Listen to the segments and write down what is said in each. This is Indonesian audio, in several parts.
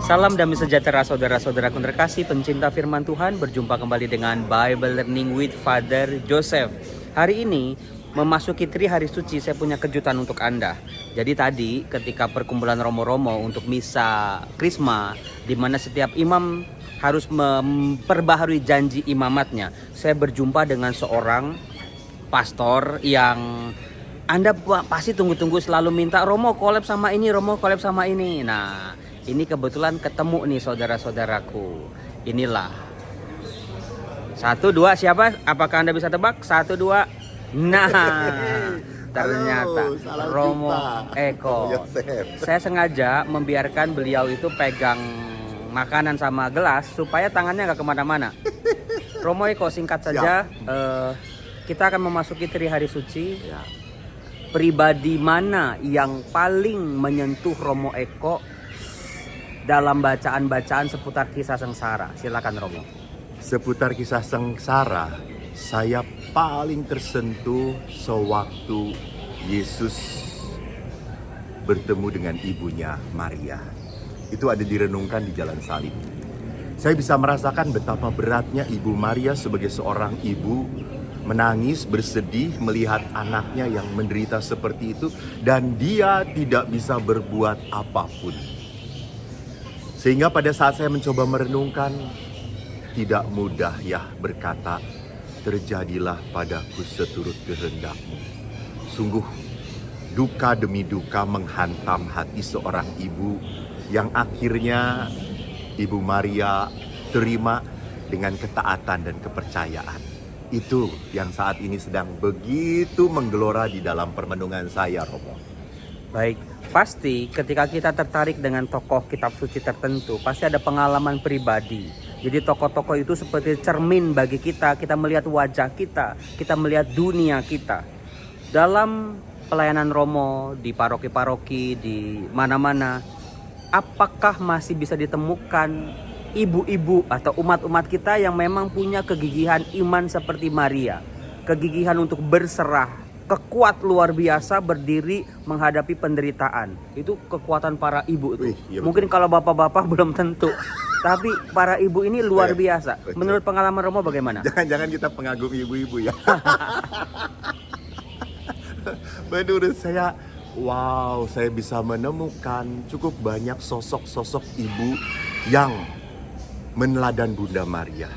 Salam damai sejahtera saudara-saudaraku terkasih pencinta firman Tuhan. Berjumpa kembali dengan Bible Learning with Father Joseph. Hari ini memasuki Tri Hari Suci, saya punya kejutan untuk Anda. Jadi tadi ketika perkumpulan Romo-Romo untuk misa Krisma, di mana setiap imam harus memperbaharui janji imamatnya, saya berjumpa dengan seorang pastor yang Anda pasti tunggu-tunggu selalu minta, Romo collab sama ini, Romo collab sama ini. Nah, ini kebetulan ketemu nih saudara-saudaraku. Inilah. 1, 2, siapa? Apakah Anda bisa tebak? 1, 2. Nah, ternyata Halo, Romo jumpa. Eko. Yosef. Saya sengaja membiarkan beliau itu pegang makanan sama gelas supaya tangannya nggak kemana-mana. Romo Eko, singkat saja, kita akan memasuki Tri Hari Suci. Ya. Pribadi mana yang paling menyentuh Romo Eko dalam bacaan-bacaan seputar kisah sengsara? Silakan Romo. Seputar kisah sengsara, saya paling tersentuh sewaktu Yesus bertemu dengan ibunya Maria. Itu ada direnungkan di jalan salib. Saya bisa merasakan betapa beratnya Ibu Maria sebagai seorang ibu, menangis, bersedih melihat anaknya yang menderita seperti itu, dan dia tidak bisa berbuat apapun. Sehingga pada saat saya mencoba merenungkan, tidak mudah ya berkata, terjadilah padaku seturut kehendakmu. Sungguh duka demi duka menghantam hati seorang ibu yang akhirnya Ibu Maria terima dengan ketaatan dan kepercayaan. Itu yang saat ini sedang begitu menggelora di dalam permenungan saya, Romo. Baik, pasti ketika kita tertarik dengan tokoh kitab suci tertentu, pasti ada pengalaman pribadi. Jadi tokoh-tokoh itu seperti cermin bagi kita melihat wajah kita melihat dunia kita. Dalam pelayanan Romo, di paroki-paroki, di mana-mana, apakah masih bisa ditemukan ibu-ibu atau umat-umat kita yang memang punya kegigihan iman seperti Maria? Kegigihan untuk berserah, kekuat luar biasa berdiri menghadapi penderitaan. Itu kekuatan para ibu itu. Iya, mungkin kalau bapak-bapak belum tentu, tapi para ibu ini luar biasa. Betul. Menurut pengalaman Romo bagaimana? Jangan-jangan kita pengagum ibu-ibu ya. Menurut saya, wow, saya bisa menemukan cukup banyak sosok-sosok ibu yang meneladan Bunda Maria.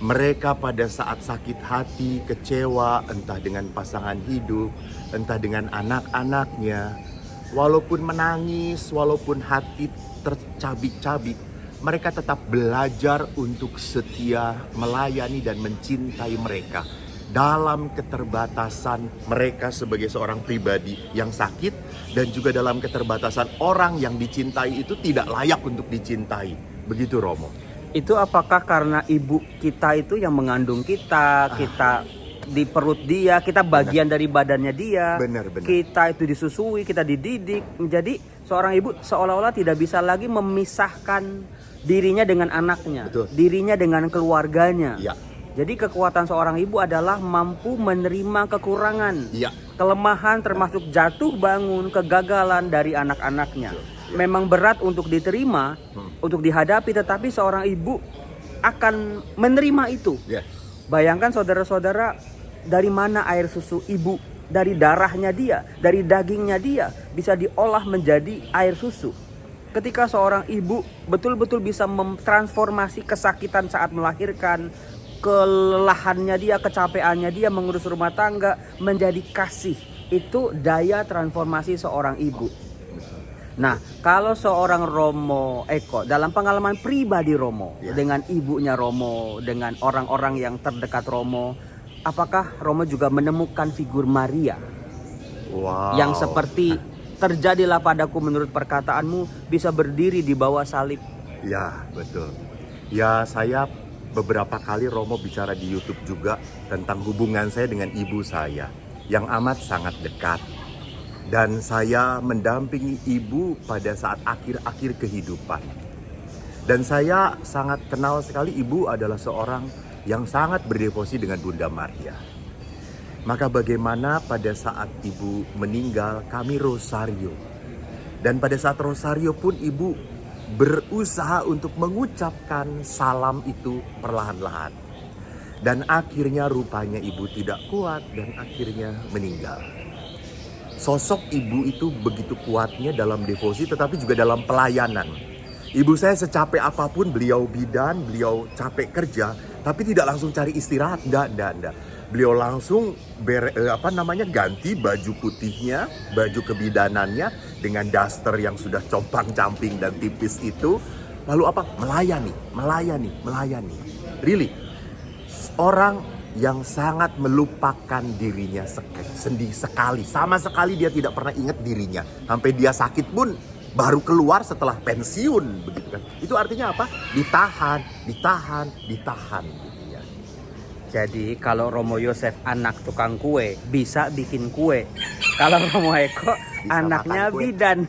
Mereka pada saat sakit hati, kecewa, entah dengan pasangan hidup, entah dengan anak-anaknya, walaupun menangis, walaupun hati tercabik-cabik, mereka tetap belajar untuk setia, melayani dan mencintai mereka dalam keterbatasan mereka sebagai seorang pribadi yang sakit, dan juga dalam keterbatasan orang yang dicintai itu tidak layak untuk dicintai. Begitu, Romo. Itu apakah karena ibu kita itu yang mengandung kita di perut dia, kita bagian dari badannya dia, Benar. kita itu disusui, kita dididik. Jadi seorang ibu seolah-olah tidak bisa lagi memisahkan dirinya dengan anaknya, Betul. dirinya dengan keluarganya. Ya. Jadi kekuatan seorang ibu adalah mampu menerima kekurangan, Ya. kelemahan termasuk jatuh bangun, kegagalan dari anak-anaknya. Betul. Memang berat untuk diterima, untuk dihadapi, tetapi seorang ibu akan menerima itu. Yes. Bayangkan saudara-saudara, dari mana air susu ibu? Dari darahnya dia, dari dagingnya dia, bisa diolah menjadi air susu. Ketika seorang ibu betul-betul bisa mentransformasi kesakitan saat melahirkan, kelelahannya dia, kecapeannya dia mengurus rumah tangga, menjadi kasih. Itu daya transformasi seorang ibu. Nah, kalau seorang Romo Eko, dalam pengalaman pribadi Romo, dengan ibunya Romo, dengan orang-orang yang terdekat Romo, apakah Romo juga menemukan figur Maria? Wow. Yang seperti terjadilah padaku menurut perkataanmu, bisa berdiri di bawah salib. Ya, betul. Ya, saya beberapa kali Romo bicara di YouTube juga tentang hubungan saya dengan ibu saya yang amat sangat dekat. Dan saya mendampingi ibu pada saat akhir-akhir kehidupan. Dan saya sangat kenal sekali ibu adalah seorang yang sangat berdevosi dengan Bunda Maria. Maka bagaimana pada saat ibu meninggal kami rosario. Dan pada saat rosario pun ibu berusaha untuk mengucapkan salam itu perlahan-lahan. Dan akhirnya rupanya ibu tidak kuat dan akhirnya meninggal. Sosok ibu itu begitu kuatnya dalam devosi tetapi juga dalam pelayanan. Ibu saya secapek apapun, beliau bidan, beliau capek kerja, tapi tidak langsung cari istirahat, enggak. Beliau langsung ganti baju putihnya, baju kebidanannya dengan daster yang sudah compang-camping dan tipis itu. Lalu apa? Melayani. Really, orang yang sangat melupakan dirinya sendiri sekali. Sama sekali dia tidak pernah ingat dirinya. Sampai dia sakit pun baru keluar setelah pensiun, begitu kan. Itu artinya apa? Ditahan gitu ya. Jadi kalau Romo Yosef anak tukang kue, bisa bikin kue. Kalau Romo Eko anaknya bidan.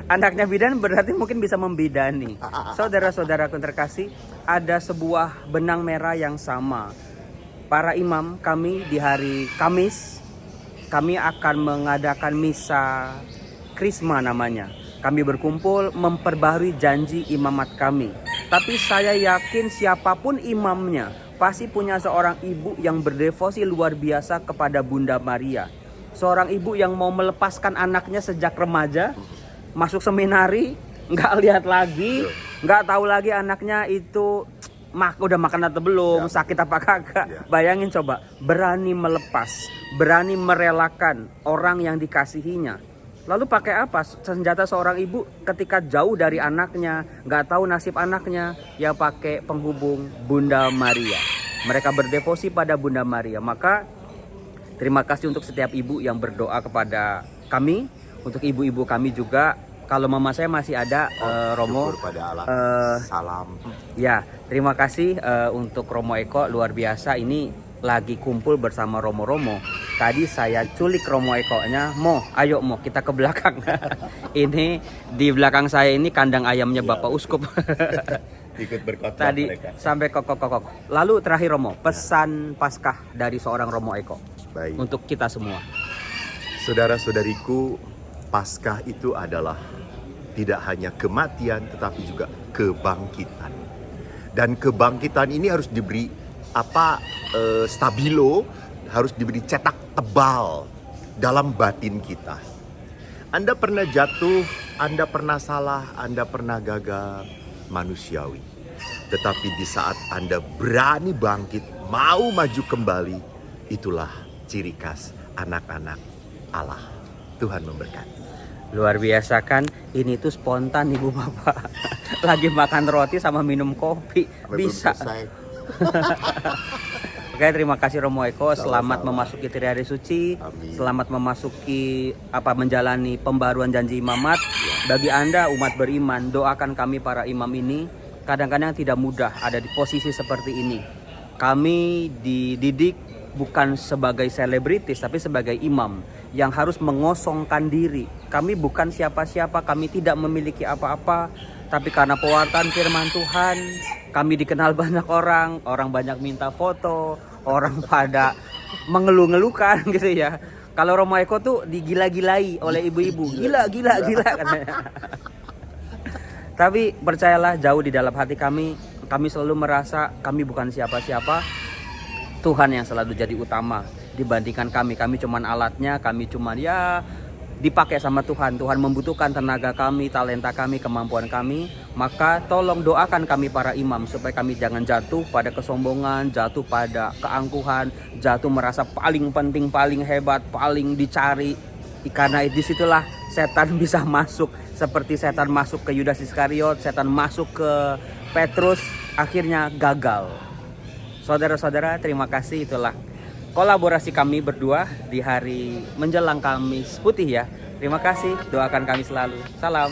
Anaknya bidan berarti mungkin bisa membidani. Saudara-saudaraku terkasih, ada sebuah benang merah yang sama. Para imam kami di hari Kamis, kami akan mengadakan misa Krisma namanya. Kami berkumpul memperbaharui janji imamat kami. Tapi saya yakin siapapun imamnya pasti punya seorang ibu yang berdevosi luar biasa kepada Bunda Maria. Seorang ibu yang mau melepaskan anaknya sejak remaja, masuk seminari, nggak lihat lagi, nggak tahu lagi anaknya itu udah makan atau belum, sakit apa kagak. Bayangin coba, berani melepas, berani merelakan orang yang dikasihinya. Lalu pakai apa senjata seorang ibu ketika jauh dari anaknya, nggak tahu nasib anaknya, ya pakai penghubung Bunda Maria. Mereka berdevosi pada Bunda Maria. Maka terima kasih untuk setiap ibu yang berdoa kepada kami, untuk ibu-ibu kami juga. Kalau mama saya masih ada, Romo. Pada Allah. Salam. Ya, terima kasih untuk Romo Eko, luar biasa. Ini lagi kumpul bersama Romo-Romo. Tadi saya culik Romo Eko-nya, ayo kita ke belakang. Ini di belakang saya ini kandang ayamnya Bapak Uskup. Ikut berkhotbah Tadi mereka. sampai kokok. Lalu terakhir Romo, pesan Paskah dari seorang Romo Eko. Baik. Untuk kita semua. Saudara-saudariku, Paskah itu adalah tidak hanya kematian tetapi juga kebangkitan. Dan kebangkitan ini harus diberi stabilo, harus diberi cetak tebal dalam batin kita. Anda pernah jatuh, Anda pernah salah, Anda pernah gagal, manusiawi. Tetapi di saat Anda berani bangkit, mau maju kembali, itulah ciri khas anak-anak Allah. Tuhan memberkati. Luar biasa kan, ini tuh spontan Ibu Bapak. Lagi makan roti sama minum kopi. Bisa. Oke, terima kasih Romo Eko. Selamat memasuki Trihari Suci. Amin. Selamat memasuki menjalani pembaruan janji imamat. Bagi Anda umat beriman, doakan kami para imam ini. Kadang-kadang tidak mudah ada di posisi seperti ini. Kami dididik bukan sebagai selebritis tapi sebagai imam yang harus mengosongkan diri. Kami bukan siapa-siapa, kami tidak memiliki apa-apa. Tapi karena pewartaan firman Tuhan, kami dikenal banyak orang banyak minta foto, orang pada mengeluh-ngeluhkan gitu ya. Kalau Romo Eko tuh digila-gilai oleh ibu-ibu, gila katanya. Tapi percayalah, jauh di dalam hati kami selalu merasa kami bukan siapa-siapa. Tuhan yang selalu jadi utama dibandingkan kami. Kami cuman alatnya, kami cuman dipakai sama Tuhan. Tuhan membutuhkan tenaga kami, talenta kami, kemampuan kami. Maka tolong doakan kami para imam supaya kami jangan jatuh pada kesombongan, jatuh pada keangkuhan, jatuh merasa paling penting, paling hebat, paling dicari. Karena disitulah setan bisa masuk. Seperti setan masuk ke Yudas Iskariot, setan masuk ke Petrus, akhirnya gagal. Saudara-saudara, terima kasih. Itulah kolaborasi kami berdua di hari menjelang Kamis Putih ya. Terima kasih, doakan kami selalu. Salam.